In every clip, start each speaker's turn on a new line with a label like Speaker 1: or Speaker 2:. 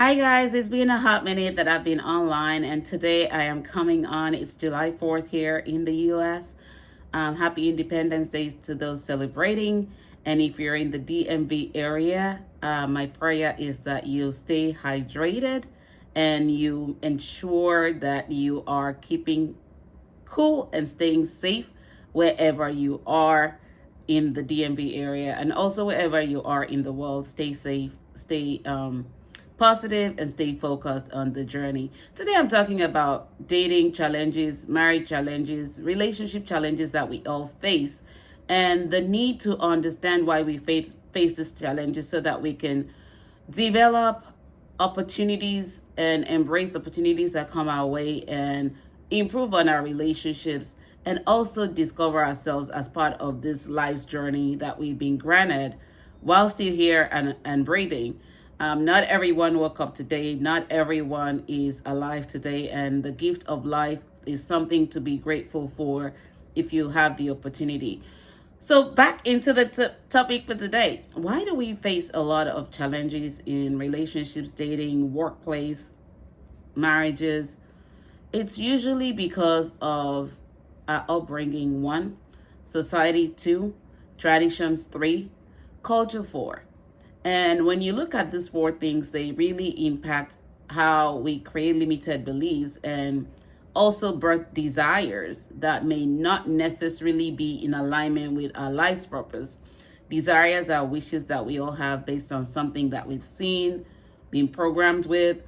Speaker 1: Hi guys, it's been a hot minute that I've been online, and today I am coming on. It's July 4th here in the US. Happy Independence Day to those celebrating. And if you're in the DMV area, my prayer is that you stay hydrated and you ensure that you are keeping cool and staying safe wherever you are in the DMV area, and also wherever you are in the world. Stay safe, stay positive, and stay focused on the journey. Today I'm talking about dating challenges, marriage challenges, relationship challenges that we all face, and the need to understand why we face these challenges so that we can develop opportunities and embrace opportunities that come our way and improve on our relationships, and also discover ourselves as part of this life's journey that we've been granted while still here and breathing. Not everyone woke up today. Not everyone is alive today. And the gift of life is something to be grateful for if you have the opportunity. So back into the topic for today. Why do we face a lot of challenges in relationships, dating, workplace, marriages? It's usually because of our upbringing, 1, society, 2, traditions, 3, culture, 4. And when you look at these 4 things, they really impact how we create limited beliefs and also birth desires that may not necessarily be in alignment with our life's purpose. Desires are wishes that we all have based on something that we've seen, been programmed with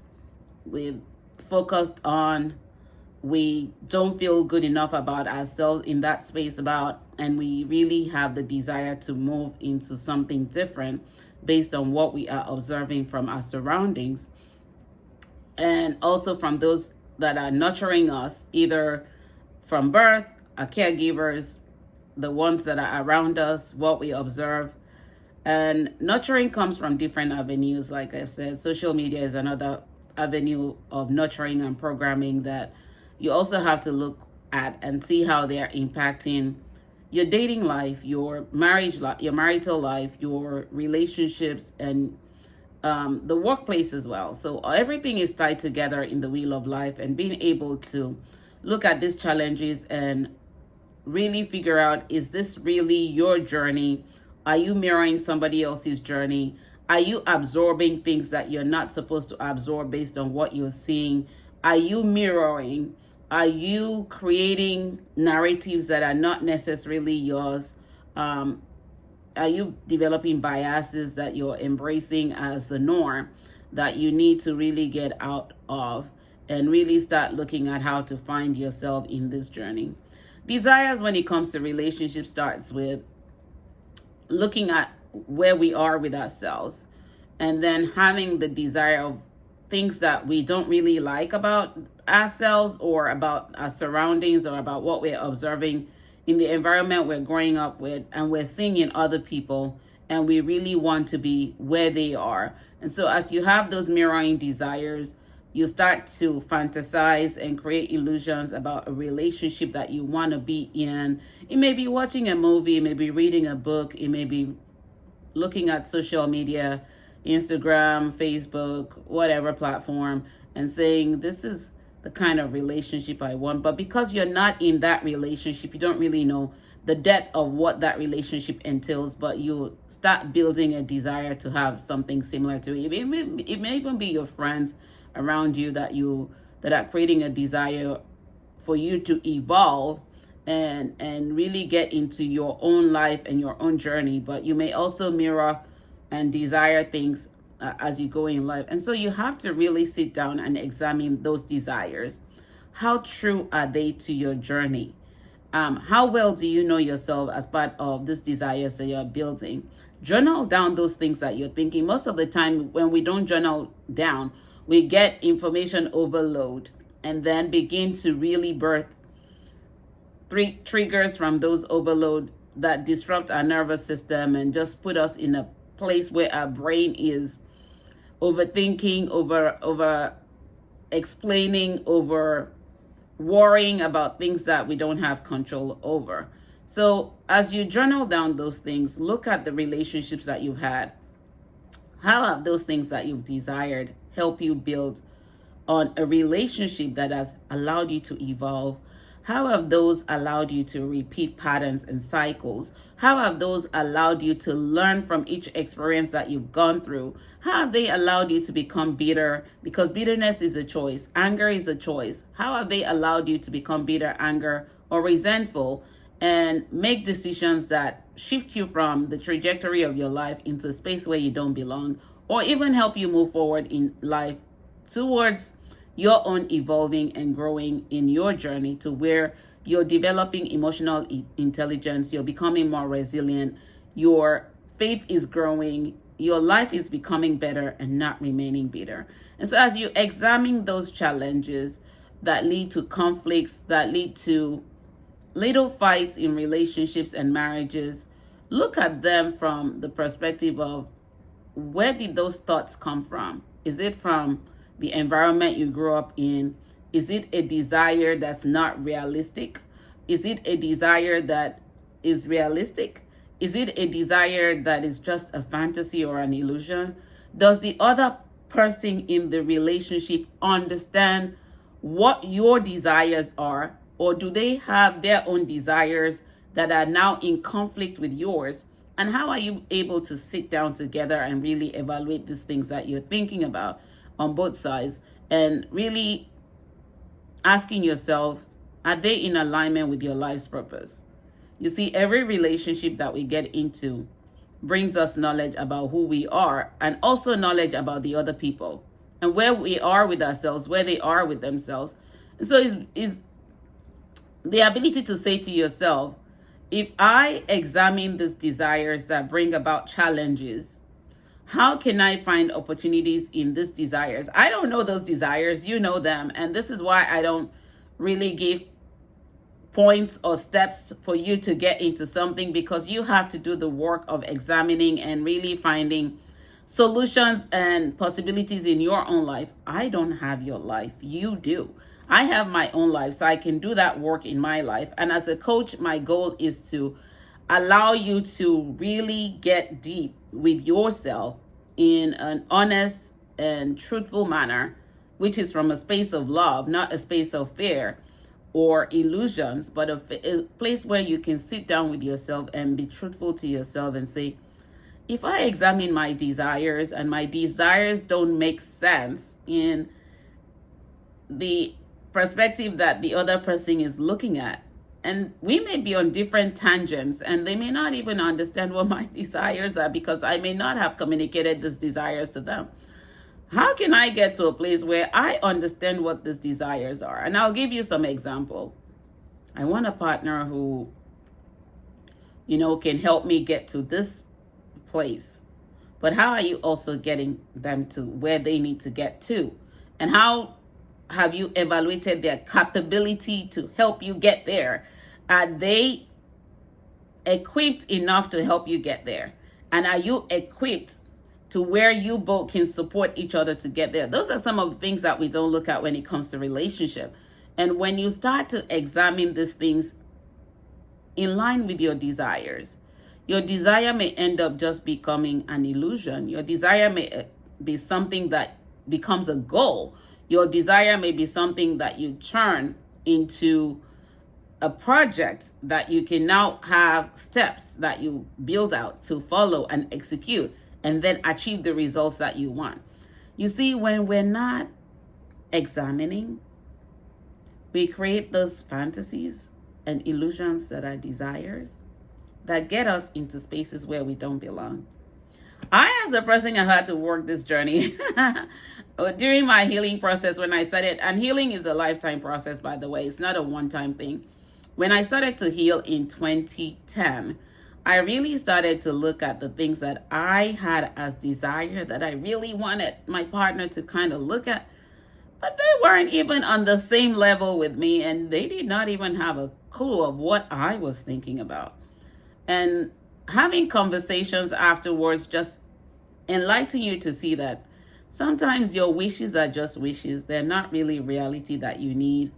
Speaker 1: focused on. We don't feel good enough about ourselves in that space and we really have the desire to move into something different based on what we are observing from our surroundings, and also from those that are nurturing us, either from birth, our caregivers, the ones that are around us, what we observe. And nurturing comes from different avenues. Like I've said, social media is another avenue of nurturing and programming that you also have to look at and see how they are impacting your dating life, your marriage life, your marital life, your relationships, and the workplace as well. So everything is tied together in the wheel of life, and being able to look at these challenges and really figure out, is this really your journey? Are you mirroring somebody else's journey? Are you absorbing things that you're not supposed to absorb based on what you're seeing? Are you mirroring? Are you creating narratives that are not necessarily yours? Are you developing biases that you're embracing as the norm that you need to really get out of and really start looking at how to find yourself in this journey? Desires when it comes to relationships starts with looking at where we are with ourselves, and then having the desire of things that we don't really like about ourselves or about our surroundings or about what we're observing in the environment we're growing up with and we're seeing in other people, and we really want to be where they are. And so as you have those mirroring desires, you start to fantasize and create illusions about a relationship that you want to be in. It may be watching a movie, it may be reading a book, it may be looking at social media, Instagram, Facebook, whatever platform, and saying, this is the kind of relationship I want. But because you're not in that relationship, you don't really know the depth of what that relationship entails, but you start building a desire to have something similar to it. It may even be your friends around you that are creating a desire for you to evolve and really get into your own life and your own journey. But you may also mirror and desire things as you go in life. And so you have to really sit down and examine those desires. How true are they to your journey? How well do you know yourself as part of this desires that you're building? Journal down those things that you're thinking. Most of the time when we don't journal down, we get information overload and then begin to really birth 3 triggers from those overload that disrupt our nervous system and just put us in a place where our brain is overthinking, over explaining, over worrying about things that we don't have control over. So as you journal down those things, look at the relationships that you've had. How have those things that you've desired help you build on a relationship that has allowed you to evolve? How have those allowed you to repeat patterns and cycles? How have those allowed you to learn from each experience that you've gone through? How have they allowed you to become bitter? Because bitterness is a choice. Anger is a choice. How have they allowed you to become bitter, anger, or resentful and make decisions that shift you from the trajectory of your life into a space where you don't belong, or even help you move forward in life towards your own evolving and growing in your journey to where you're developing emotional intelligence, you're becoming more resilient, your faith is growing, your life is becoming better and not remaining bitter. And so as you examine those challenges that lead to conflicts, that lead to little fights in relationships and marriages, look at them from the perspective of, where did those thoughts come from? Is it from the environment you grew up in? Is it a desire that's not realistic? Is it a desire that is realistic? Is it a desire that is just a fantasy or an illusion? Does the other person in the relationship understand what your desires are, or do they have their own desires that are now in conflict with yours? And how are you able to sit down together and really evaluate these things that you're thinking about on both sides, and really asking yourself, are they in alignment with your life's purpose? You see, every relationship that we get into brings us knowledge about who we are, and also knowledge about the other people and where we are with ourselves, where they are with themselves. And so is the ability to say to yourself, if I examine these desires that bring about challenges, how can I find opportunities in these desires? I don't know those desires, you know them. And this is why I don't really give points or steps for you to get into something, because you have to do the work of examining and really finding solutions and possibilities in your own life. I don't have your life, you do. I have my own life, so I can do that work in my life. And as a coach, my goal is to allow you to really get deep with yourself in an honest and truthful manner, which is from a space of love, not a space of fear or illusions, but a place where you can sit down with yourself and be truthful to yourself and say, if I examine my desires and my desires don't make sense in the perspective that the other person is looking at, and we may be on different tangents and they may not even understand what my desires are, because I may not have communicated these desires to them. How can I get to a place where I understand what these desires are? And I'll give you some example. I want a partner who, can help me get to this place. But how are you also getting them to where they need to get to? And how have you evaluated their capability to help you get there? Are they equipped enough to help you get there? And are you equipped to where you both can support each other to get there? Those are some of the things that we don't look at when it comes to relationship. And when you start to examine these things in line with your desires, your desire may end up just becoming an illusion. Your desire may be something that becomes a goal. Your desire may be something that you turn into a project that you can now have steps that you build out to follow and execute and then achieve the results that you want. You see, when we're not examining, we create those fantasies and illusions that are desires that get us into spaces where we don't belong. I, as a person, have had to work this journey during my healing process when I started. And healing is a lifetime process, by the way. It's not a one-time thing. When I started to heal in 2010, I really started to look at the things that I had as desire that I really wanted my partner to kind of look at. But they weren't even on the same level with me, and they did not even have a clue of what I was thinking about. And having conversations afterwards just enlighten you to see that sometimes your wishes are just wishes. They're not really reality that you need.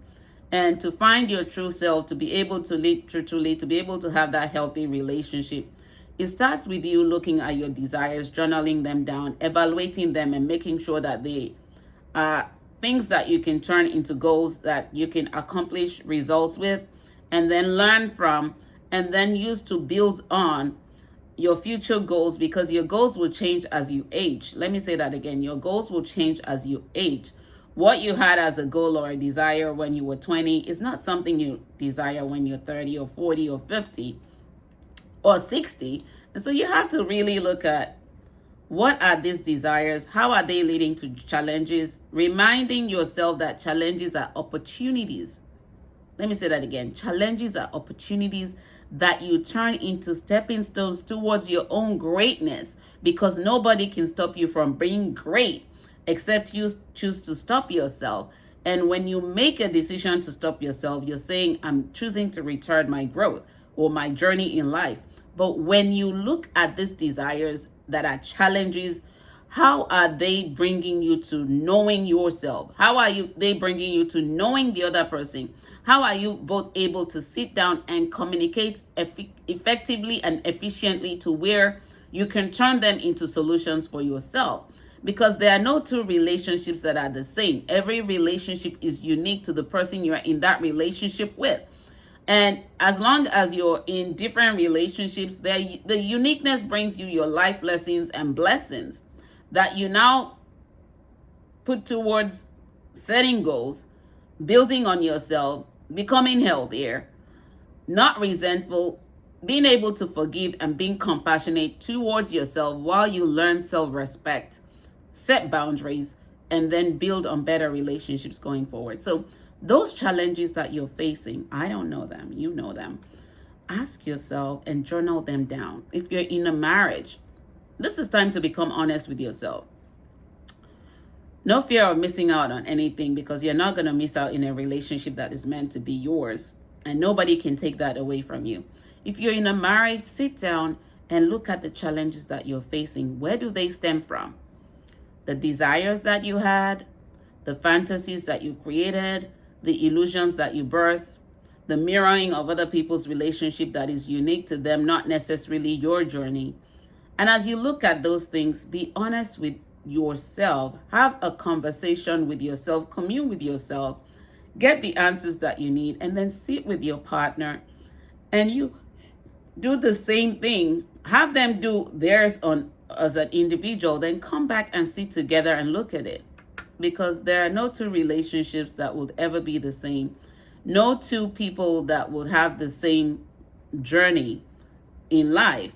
Speaker 1: And to find your true self, to be able to live truthfully, to be able to have that healthy relationship, it starts with you looking at your desires, journaling them down, evaluating them, and making sure that they things that you can turn into goals that you can accomplish results with, and then learn from, and then use to build on your future goals, because your goals will change as you age. Let me say that again. Your goals will change as you age. What you had as a goal or a desire when you were 20 is not something you desire when you're 30 or 40 or 50 or 60. And so you have to really look at, what are these desires? How are they leading to challenges? Reminding yourself that challenges are opportunities. Let me say that again. Challenges are opportunities that you turn into stepping stones towards your own greatness, because nobody can stop you from being great except you choose to stop yourself. And when you make a decision to stop yourself, you're saying, I'm choosing to retard my growth or my journey in life. But when you look at these desires that are challenges, how are they bringing you to knowing yourself? How are they bringing you to knowing the other person? How are you both able to sit down and communicate effectively and efficiently to where you can turn them into solutions for yourself? Because there are no two relationships that are the same. Every relationship is unique to the person you're in that relationship with. And as long as you're in different relationships, the uniqueness brings you your life lessons and blessings that you now put towards setting goals, building on yourself, becoming healthier, not resentful, being able to forgive, and being compassionate towards yourself while you learn self-respect, set boundaries, and then build on better relationships going forward. So those challenges that you're facing, I don't know them, you know them. Ask yourself and journal them down. If you're in a marriage, this is time to become honest with yourself. No fear of missing out on anything, because you're not going to miss out in a relationship that is meant to be yours. And nobody can take that away from you. If you're in a marriage, sit down and look at the challenges that you're facing. Where do they stem from? The desires that you had, the fantasies that you created, the illusions that you birthed, the mirroring of other people's relationship that is unique to them, not necessarily your journey. And as you look at those things, be honest with yourself. Have a conversation with yourself, commune with yourself, get the answers that you need, and then sit with your partner and you do the same thing. Have them do theirs on as an individual, then come back and sit together and look at it. Because there are no two relationships that would ever be the same. No two people that would have the same journey in life.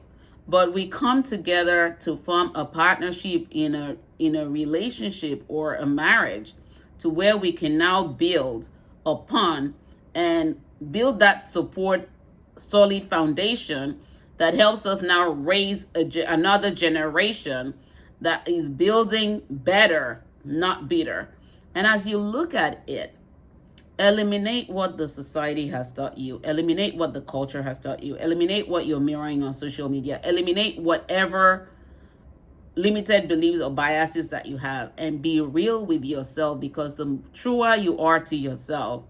Speaker 1: But we come together to form a partnership in a relationship or a marriage, to where we can now build upon and build that support, solid foundation that helps us now raise another generation that is building better, not bitter. And as you look at it, eliminate what the society has taught you, eliminate what the culture has taught you, eliminate what you're mirroring on social media, eliminate whatever limited beliefs or biases that you have, and be real with yourself. Because the truer you are to yourself,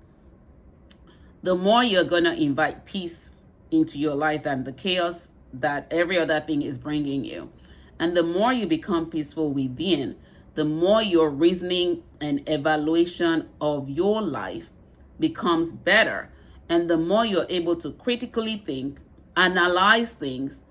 Speaker 1: the more you're going to invite peace into your life and the chaos that every other thing is bringing you. And the more you become peaceful within, the more your reasoning and evaluation of your life becomes better. And the more you're able to critically think, analyze things,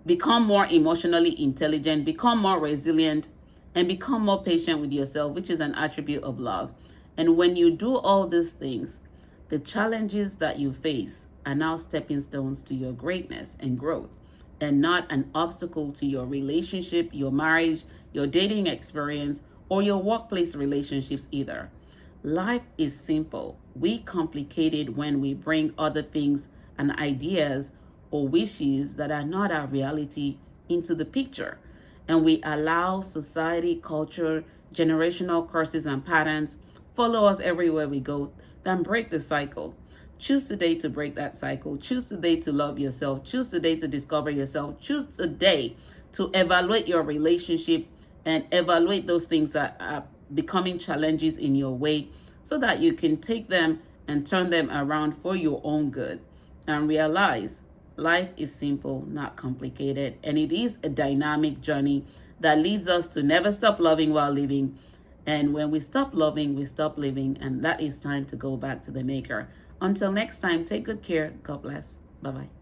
Speaker 1: become more emotionally intelligent, become more resilient, and become more patient with yourself, which is an attribute of love. And when you do all these things, the challenges that you face are now stepping stones to your greatness and growth, and not an obstacle to your relationship, your marriage, your dating experience, or your workplace relationships either. Life is simple. We complicate it when we bring other things and ideas or wishes that are not our reality into the picture. And we allow society, culture, generational curses and patterns follow us everywhere we go, then break the cycle. Choose today to break that cycle. Choose today to love yourself. Choose today to discover yourself. Choose today to evaluate your relationship and evaluate those things that are becoming challenges in your way, so that you can take them and turn them around for your own good. And realize life is simple, not complicated. And it is a dynamic journey that leads us to never stop loving while living, And when we stop loving, we stop living, and that is time to go back to the maker. Until next time, take good care. God bless. Bye-bye.